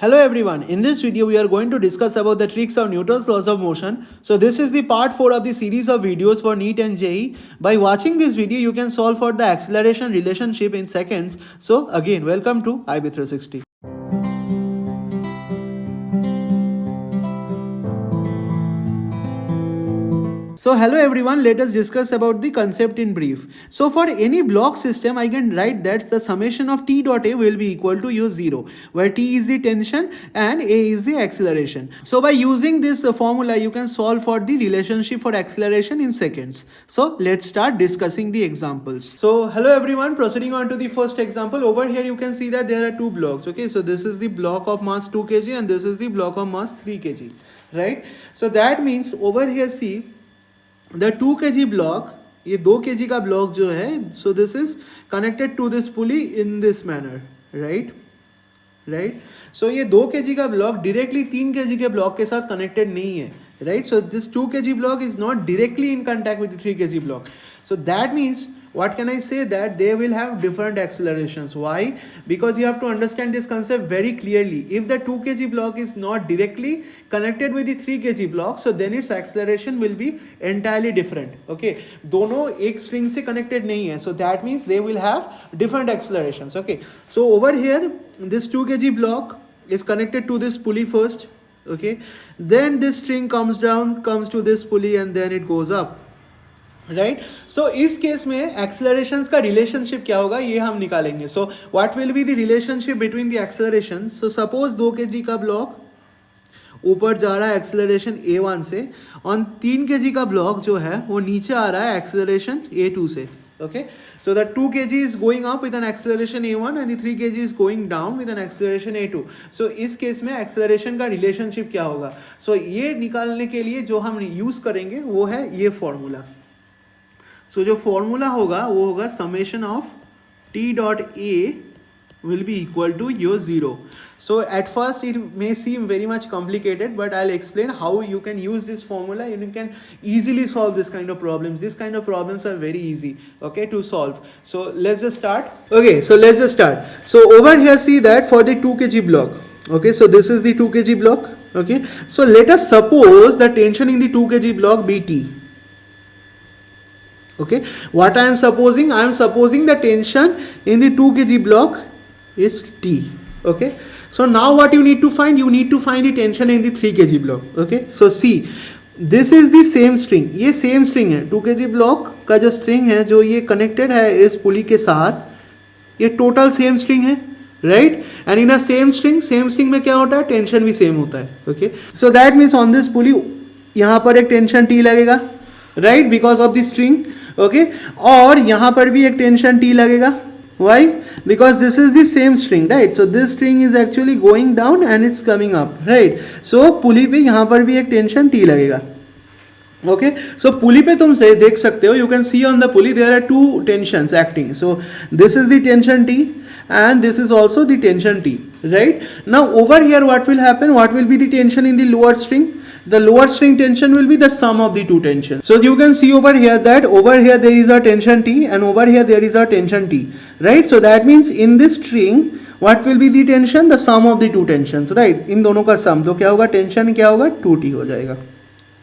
Hello everyone, in this video we are going to discuss about the tricks of Newton's laws of motion. So this is the part 4 of the series of videos for NEET and JEE. By watching this video you can solve for the acceleration relationship in seconds. So again, welcome to IB360. So hello everyone, let us discuss about the concept in brief. So for any block system, I can write that the summation of T dot A will be equal to U0, where T is the tension and A is the acceleration. So by using this formula, you can solve for the relationship for acceleration in seconds. So let's start discussing the examples. So hello everyone, proceeding on to the first example. Over here you can see that there are two blocks. Okay, so this is the block of mass 2 kg and this is the block of mass 3 kg, right? So that means over here see, the 2 kg block, ये 2 kg का block जो है, so this is connected to this pulley in this manner, right? So ये 2 kg का block directly 3 kg के block के साथ connected नहीं है, right? So this 2 kg block is not directly in contact with the 3 kg block. So that means, what can I say, that they will have different accelerations. Why? Because you have to understand this concept very clearly. If the 2 kg block is not directly connected with the 3 kg block, so then its acceleration will be entirely different. Okay, दोनों एक string से connected नहीं है, so that means they will have different accelerations. Okay, so over here this 2 kg block is connected to this pulley first. Okay, then this string comes down, comes to this pulley and then it goes up. Right, so इस case में एक्सेलरेशंस का relationship क्या होगा ये हम निकालेंगे. So what will be the relationship between the accelerations. So suppose 2 kg का block ऊपर जा रहा है एक्सेलरेशन A1 से, और 3 kg का ब्लॉक जो है वो नीचे आ रहा है एक्सेलरेशन A2 से. Okay, so the 2 kg is going up with an acceleration A1 and the 3 kg is going down with an acceleration A2. So इस केस में acceleration का relationship क्या होगा. So ये निकालने के लिए जो हम यूज़ करेंगे वो है ये फॉर्मूला. So जो फॉर्मूला होगा वो होगा summation of T dot A will be equal to U0. So at first it may seem very much complicated, but I'll explain how you can use this formula and you can easily solve this kind of problems. This kind of problems are very easy, okay, to solve. So let's just start. Okay, so let's just start. So over here see that for the 2 kg block, okay, so this is the 2 kg block. Okay, so let us suppose the tension in the 2 kg block be T. Okay, what I am supposing? I am supposing the tension in the 2 kg block is T. Okay, so now what you need to find? You need to find the tension in the 3 kg block. Okay, so see, this is the same string. ये same string है. 2 kg block का जो string है, जो ये connected है इस पुली के साथ, ये total same string है, right? And in a same string में क्या होता है? Tension भी same होता है. Okay, so that means on this pulley यहाँ पर एक tension T लगेगा, right? Because of the string. Okay, और यहाँ पर भी एक टेंशन T लगेगा. Why? Because this is the same string, right? So this string is actually going down and it's coming up, right? So पुली पे यहाँ पर भी एक टेंशन T लगेगा. Okay, so पुली पे तुम से देख सकते हो, you can see on the pulley there are two tensions acting. So this is the tension T and this is also the tension T, right? Now over here what will happen? What will be the tension in the lower string? The lower string tension will be the sum of the two tensions. So you can see over here that over here there is a tension T and over here there is a tension T, right? So that means in this string what will be the tension? The sum of the two tensions, right? इन दोनों का sum, तो क्या होगा? Tension क्या होगा? 2T हो जाएगा.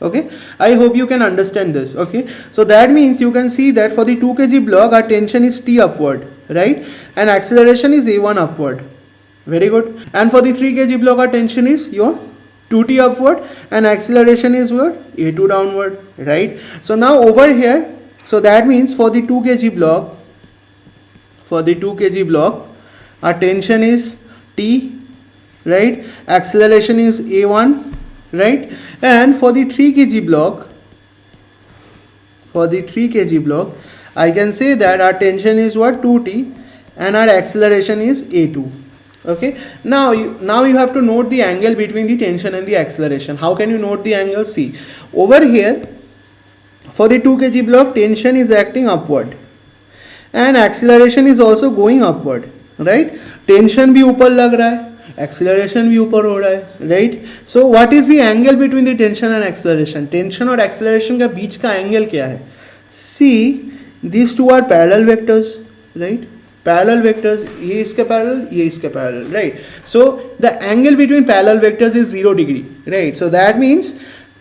Okay, I hope you can understand this. Okay, so that means you can see that for the 2 kg block our tension is T upward, right? And acceleration is A1 upward. Very good. And for the 3 kg block our tension is your 2T upward and acceleration is what? A2 downward, right? So now over here, so that means for the 2 kg block, our tension is T, right? Acceleration is A1, right? And for the 3 kg block, I can say that our tension is what? 2T and our acceleration is A2. Okay, now you have to note the angle between the tension and the acceleration. How can you note the angle? See, over here for the 2 kg block tension is acting upward and acceleration is also going upward, right? Tension भी ऊपर लग रहा है, acceleration भी ऊपर हो रहा है, right? So what is the angle between the tension and acceleration? Tension और acceleration का बीच का angle क्या है? See, these two are parallel vectors, right? parallel vectors, ये इसके parallel, ये इसके parallel, right? So the angle between parallel vectors is 0 degree, right? So that means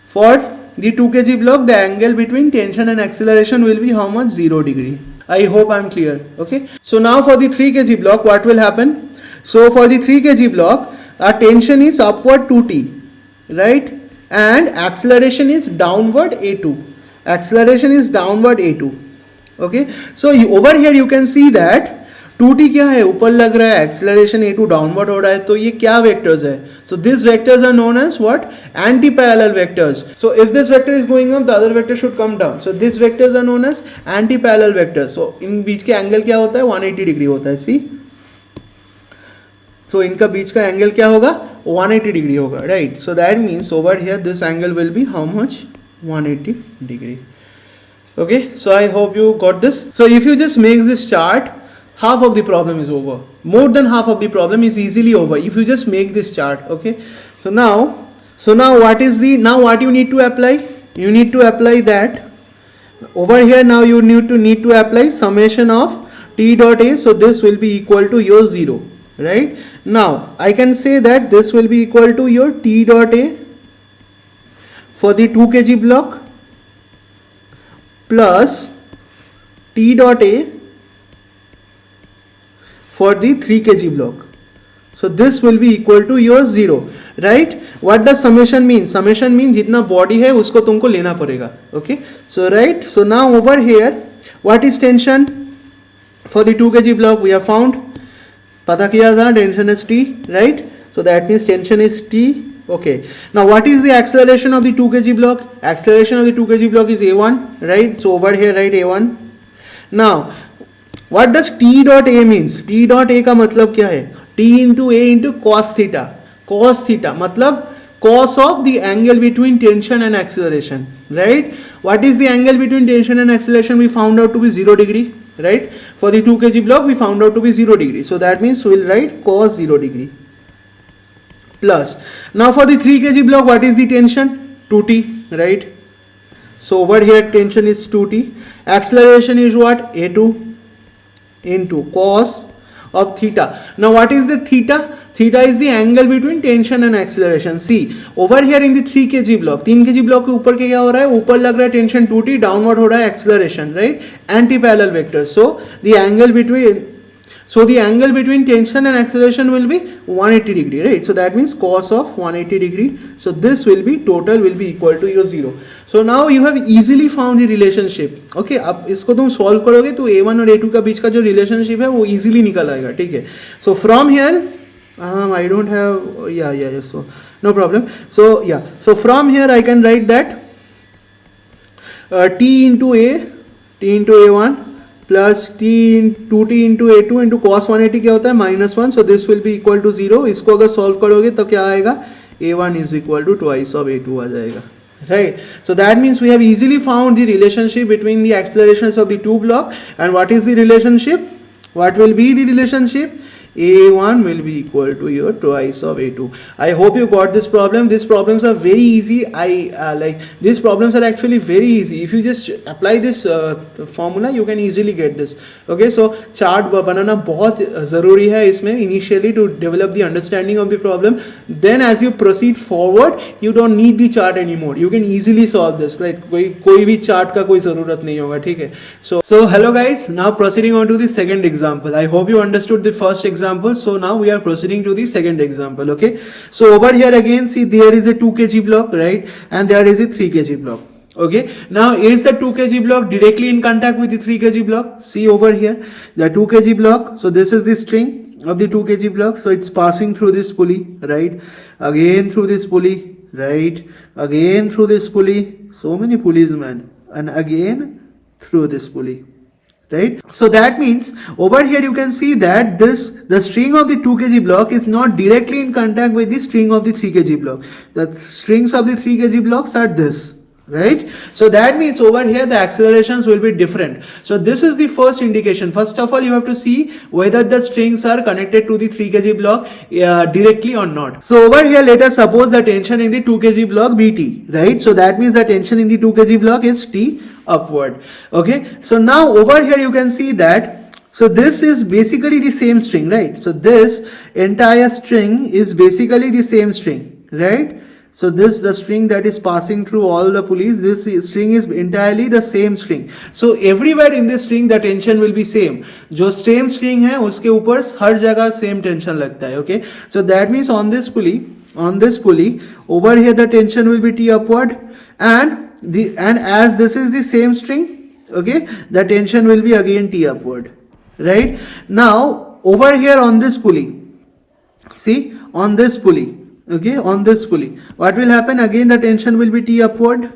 for the 2 kg block, the angle between tension and acceleration will be how much? 0 degree. I hope I'm clear. Okay. So now for the 3 kg block, what will happen? So for the 3 kg block, our tension is upward 2t, right? And acceleration is downward a2. Acceleration is downward a2. Okay. So over here you can see that 2t क्या है, ऊपर लग रहा है, acceleration a2 downward हो रहा है, तो ये क्या वेक्टर्स है? So this vectors are known as what? Anti parallel vectors. So if this vector is going up, the other vector should come down. So this vectors are known as anti parallel vectors. So इन बीच के angle क्या होता है? 180 degree होता है. सी, सो इनका बीच का एंगल क्या होगा? 180 डिग्री होगा, right? So that means over here this angle will be how much? 180 degree. Okay, so I hope you got this. So if you just make this chart, half of the problem is over. More than half of the problem is easily over if you just make this chart. Okay, so now what is the, now what you need to apply? You need to apply that over here. Now you need to apply summation of t dot a. So this will be equal to your 0, right? Now I can say that this will be equal to your t dot a for the 2 kg block plus t dot a for the 3 kg block. So this will be equal to your 0, right? What does summation mean? Summation means जितना body है उसको तुमको लेना पड़ेगा. Okay, so right, so now over here what is tension for the 2 kg block? We have found, पता किया था, tension is t, right? So that means tension is t. Okay, now what is the acceleration of the 2 kg block? Acceleration of the 2 kg block is a1, right? So over here write a1. Now what does t dot a means? T dot a का मतलब क्या है? t into a into cos theta. Cos theta मतलब cos of the angle between tension and acceleration, right? What is the angle between tension and acceleration? We found out to be 0 degree, right? For the 2 kg block we found out to be 0 degree. So that means we'll write cos 0 degree. Plus, now for the 3 kg block, what is the tension? 2t, right? So over here tension is 2t. Acceleration is what? a2 into cos of theta. Now what is the theta? Theta is the angle between tension and acceleration. See, over here in the 3 kg block, 3 kg block के ऊपर क्या हो रहा है? ऊपर लग रहा है tension 2t, downward हो रहा है acceleration, right? Anti-parallel vector. So the angle between tension and acceleration will be 180 degree, right? So that means cos of 180 degree. So this will be total will be equal to your 0. So now you have easily found the relationship. Okay, अब इसको तुम solve करोगे तो a1 और a2 का बीच का जो relationship है वो easily निकल आएगा, ठीक है? So from here, I don't have, yeah, so no problem. So yeah, so from here I can write that t into a1 plus t 2t into a2 into cos 180 क्या होता है? -1. So this will be equal to 0. इसको अगर solve करोगे तो क्या आएगा? a1 is equal to twice of a2 आ जाएगा, right? So that means we have easily found the relationship between the accelerations of the two block. And what is the relationship? What will be the relationship? a1 will be equal to your twice of a2. I hope you got this problem. These problems are very easy. These problems are actually very easy. If you just apply this formula, you can easily get this. Okay, so chart बनाना बहुत ज़रूरी है इसमें initially to develop the understanding of the problem. Then as you proceed forward, you don't need the chart anymore. You can easily solve this. Like कोई भी chart का कोई ज़रूरत नहीं होगा, ठीक है? So hello guys. Now proceeding on to the second example. I hope you understood the first example. So now we are proceeding to the second example. Okay, so over here again, see, there is a 2 kg block, right? And there is a 3 kg block. Okay, now is the 2 kg block directly in contact with the 3 kg block? See over here, the 2 kg block. So this is the string of the 2 kg block. So it's passing through this pulley, right? Again through this pulley, right? Again through this pulley. So many pulleys, man. And again through this pulley. Right, so that means over here you can see that the string of the 2 kg block is not directly in contact with the string of the 3 kg block. The strings of the 3 kg blocks are this, right? So that means over here the accelerations will be different. So this is the first indication. First of all, you have to see whether the strings are connected to the 3 kg block directly or not. So over here, let us suppose the tension in the 2 kg block be T, right? So that means the tension in the 2 kg block is T upward. Okay, so now over here you can see that, So this is basically the same string, right? So this entire string is basically the same string, right? So this the string that is passing through all the pulleys. This string is entirely the same string. So everywhere in this string the tension will be same. जो same string है उसके ऊपर हर जगह same tension लगता है. Okay. So that means on this pulley over here the tension will be T upward, and as this is the same string, okay, the tension will be again T upward. Right. Now over here on this pulley, see on this pulley, okay, on this pulley, what will happen? Again the tension will be T upward,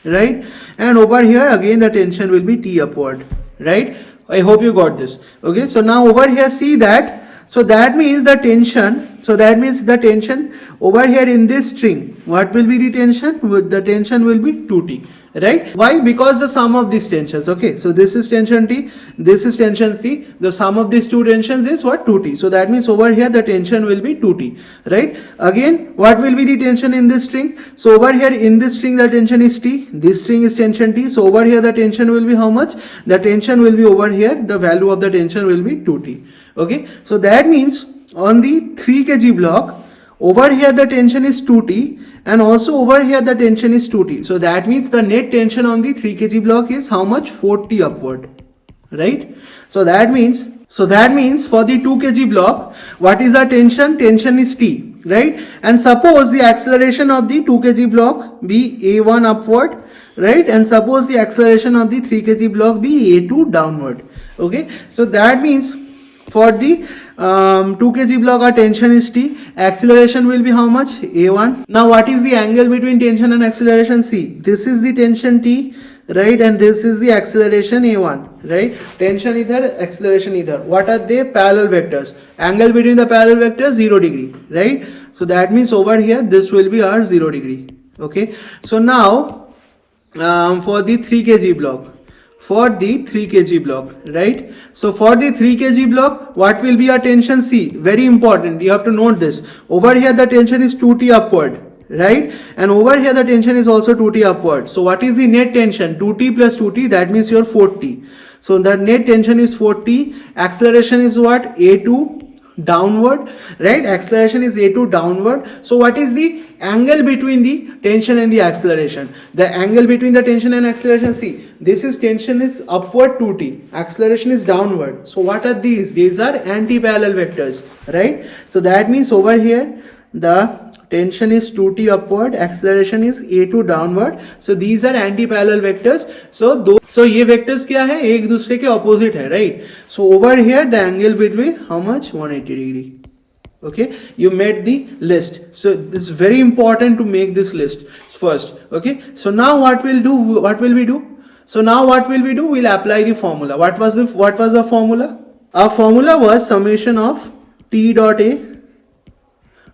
right? And over here again the tension will be T upward, right? I hope you got this. Okay, so now over here see that, so that means the tension over here in this string, what will be the tension? The tension will be 2T, right? Why? Because the sum of these tensions, okay, so this is tension T, this is tension C, the sum of these two tensions is what? 2T. So that means over here the tension will be 2T, right? Again, what will be the tension in this string? So over here in this string the tension is T, this string is tension T, so over here the tension will be how much? The tension will be over here, the value of the tension will be 2T. Okay, so that means on the 3 kg block, over here the tension is 2T, and also over here the tension is 2T. So that means the net tension on the 3 kg block is how much? 4T upward, right? So that means for the 2 kg block, what is the tension? Tension is T, right? And suppose the acceleration of the 2 kg block be A1 upward, right? And suppose the acceleration of the 3 kg block be A2 downward. Okay, so that means for the 2 kg block our tension is T, acceleration will be how much? A1. Now what is the angle between tension and acceleration? See, this is the tension T, right, and this is the acceleration A1, right? Tension either, acceleration either. What are they? Parallel vectors. Angle between the parallel vectors 0 degree, right? So that means over here this will be our 0 degree. Okay, so now for the 3 kg block, right? So for the 3 kg block, what will be our tension? C, very important, you have to note this. Over here the tension is 2T upward, right? And over here the tension is also 2T upward. So what is the net tension? 2T plus 2T, that means your 4T. So the net tension is 4T. Acceleration is what? A2 downward, right? Acceleration is A2 downward. So what is the angle between the tension and the acceleration? The angle between the tension and acceleration, see, this is tension is upward 2T, acceleration is downward. So what are these? These are anti-parallel vectors, right? So that means over here the tension is 2T upward, acceleration is A2 downward. So these are anti-parallel vectors. So ये vectors क्या है? एक दूसरे के opposite है, right? So over here the angle will be how much? 180 degree. Okay, you made the list. So it's very important to make this list first. Okay, so now what will we do? So now what will we do? We'll apply the formula. What was the formula? Our formula was summation of T dot A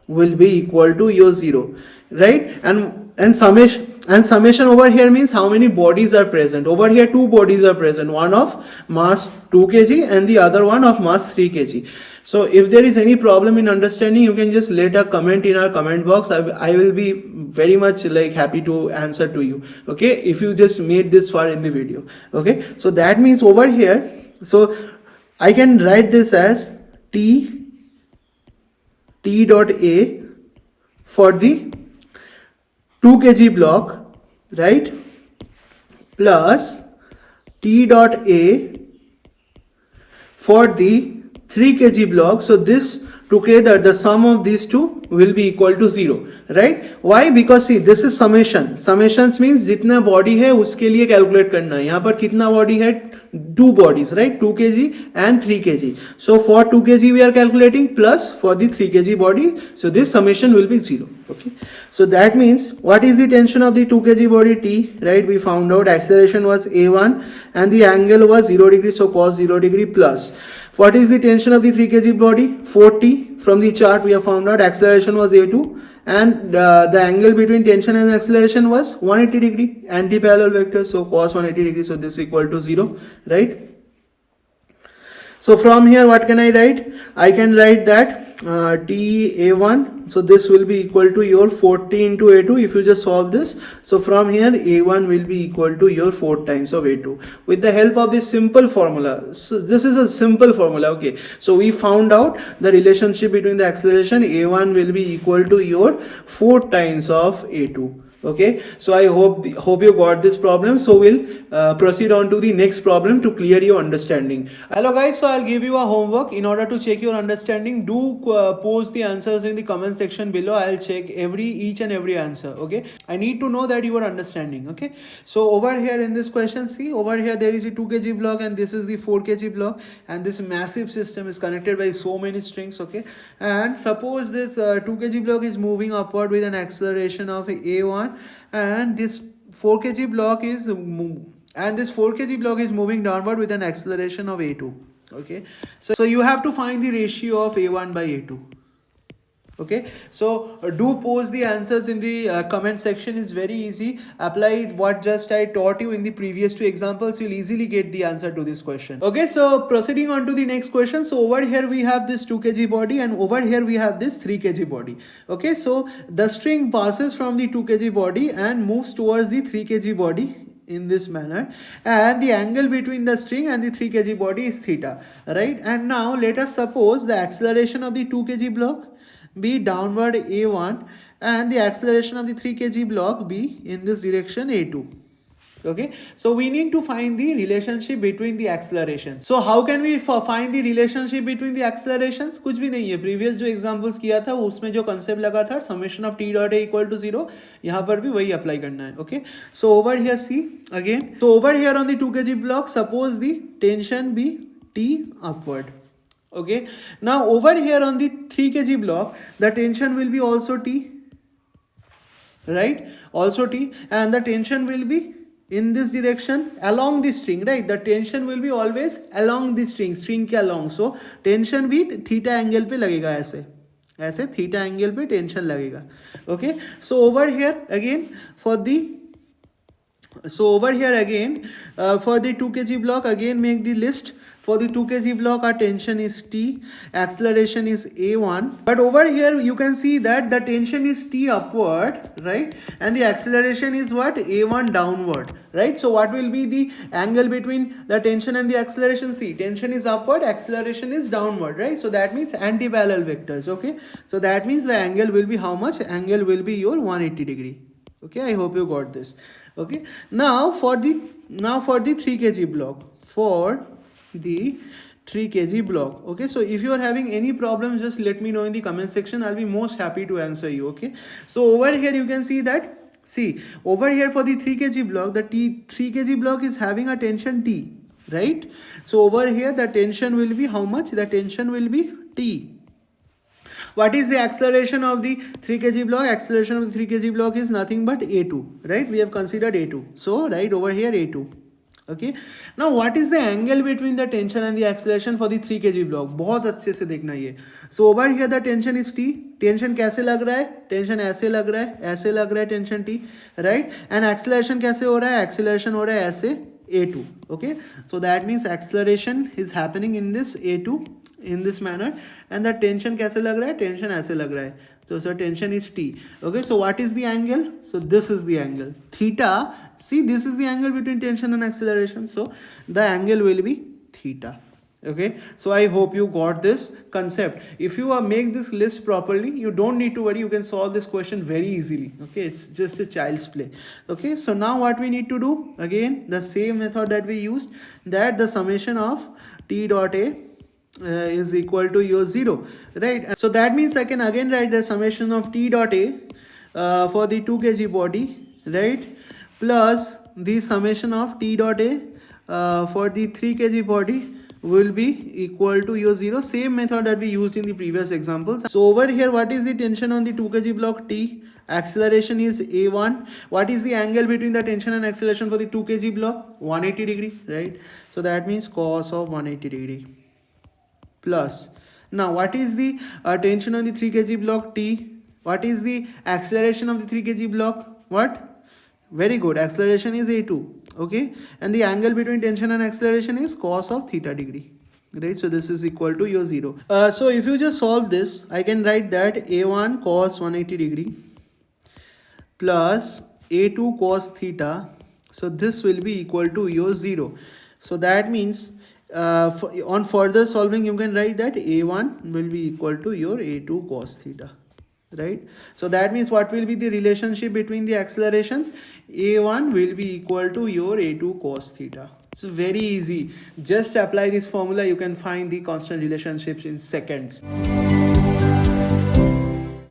will be equal to your 0, right? And summation over here means how many bodies are present. Over here 2 bodies are present, one of mass 2 kg and the other one of mass 3 kg. So if there is any problem in understanding, you can just let a comment in our comment box. I will be very much like happy to answer to you, okay, if you just made this far in the video. Okay, so that means over here, so I can write this as T dot A for the 2 kg block, right, plus T dot A for the 3 kg block. So this together, the sum of these two will be equal to 0, right? Why? Because see, this is summation. Summations means जितना body है उसके लिए calculate करना है. यहाँ पर कितना body है? 2 bodies, right? 2 kg and 3 kg. So for 2 kg we are calculating plus for the 3 kg body. So this summation will be 0. Okay. So that means what is the tension of the 2 kg body T, right? We found out acceleration was A1 and the angle was 0 degree. So cos 0 degree plus. What is the tension of the 3 kg body? 4T. From the chart we have found out acceleration was A2 and the angle between tension and acceleration was 180 degree, anti-parallel vector. So cos 180 degree. So this is equal to 0, right? So from here, what can I write? I can write that TA1, so this will be equal to your 40 into A2 if you just solve this. So from here, A1 will be equal to your 4 times of A2 with the help of this simple formula. So this is a simple formula, okay. So we found out the relationship between the acceleration. A1 will be equal to your 4 times of A2. Okay, so I hope you got this problem. So we'll proceed on to the next problem to clear your understanding. Hello guys, so I'll give you a homework. In order to check your understanding, do post the answers in the comment section below. I'll check each and every answer. Okay, I need to know that you are understanding. Okay, so over here in this question, see, over here there is a 2 kg block and this is the 4 kg block, and this massive system is connected by so many strings. Okay, and suppose this 2 kg block is moving upward with an acceleration of a1, and this 4 kg block is moving downward with an acceleration of a2. Okay, so you have to find the ratio of a1 by a2. Okay, so do post the answers in the comment section. Is very easy. Apply what just I taught you in the previous two examples. You'll easily get the answer to this question. Okay, so proceeding on to the next question. So over here we have this 2 kg body, and over here we have this 3 kg body. Okay, so the string passes from the 2 kg body and moves towards the 3 kg body in this manner, and the angle between the string and the 3 kg body is theta, right? And now let us suppose the acceleration of the 2 kg block be downward a1 and the acceleration of the 3 kg block be in this direction a2. Okay, so we need to find the relationship between the accelerations. So how can we find the relationship between the accelerations? कुछ भी नहीं है. Previous जो examples किया था उसमें जो concept लगा था summation of t dot a equal to 0, यहाँ पर भी वही apply करना है. Okay, so over here see again. So over here on the 2 kg block, suppose the tension be t upward. Okay, now over here on the 3 kg block, the tension will be also T, right? Also T, and the tension will be in this direction along the string, right? The tension will be always along the string के along. So tension भी theta angle पे लगेगा ऐसे theta angle पे tension लगेगा. Okay, so over here again for the 2 kg block, again make the list. For the 2 kg block, our tension is T, acceleration is A1. But over here, you can see that the tension is T upward, right? And the acceleration is what? A1 downward, right? So what will be the angle between the tension and the acceleration? See, tension is upward, acceleration is downward, right? So that means anti-parallel vectors, okay? So that means the angle will be how much? Angle will be your 180 degree. Okay, I hope you got this. Okay, now for the 3 kg block, the 3 kg block. Okay, so if you are having any problems, just let me know in the comment section. I'll be most happy to answer you. Okay, so over here you can see that, see over here for the 3 kg block, the 3 kg block is having a tension T, right? So over here the tension will be how much? The tension will be T. What is the acceleration of the 3 kg block? Acceleration of the 3 kg block is nothing but A2, right? We have considered A2, so right over here A2. Okay, now what is the angle between the tension and the acceleration for the 3 kg block? बहुत अच्छे से देखना ये. So over here the tension is T. Tension कैसे लग रहा है? Tension ऐसे लग रहा है tension T, right? And acceleration कैसे हो रहा है? Acceleration हो रहा है ऐसे A2. Okay, so that means acceleration is happening in this A2 in this manner, and the tension कैसे लग रहा है? Tension ऐसे लग रहा है. So tension is T. Okay, so what is the angle? So this is the angle theta. See, this is the angle between tension and acceleration. So the angle will be theta. Okay, so I hope you got this concept. If you make this list properly, you don't need to worry. You can solve this question very easily. Okay, it's just a child's play. Okay, so now what we need to do, again the same method that we used, that the summation of t dot a is equal to your 0, right? So that means I can again write the summation of t dot a for the 2 kg body, right, plus the summation of t dot a for the 3 kg body will be equal to your 0. Same method that we used in the previous examples. So over here, what is the tension on the 2 kg block? T. Acceleration is A1. What is the angle between the tension and acceleration for the 2 kg block? 180 degree, right? So that means cos of 180 degree. Plus, now what is the tension on the 3 kg block? T. What is the acceleration of the 3 kg block? What? Very good. Acceleration is A2. Okay. And the angle between tension and acceleration is cos of theta degree. right? So this is equal to your 0. So if you just solve this, I can write that a1 cos 180 degree plus a2 cos theta. So this will be equal to your 0. So that means on further solving you can write that a1 will be equal to your a2 cos theta, right? So that means what will be the relationship between the accelerations? A1 will be equal to your a2 cos theta. It's very easy. Just apply this formula, you can find the constant relationships in seconds.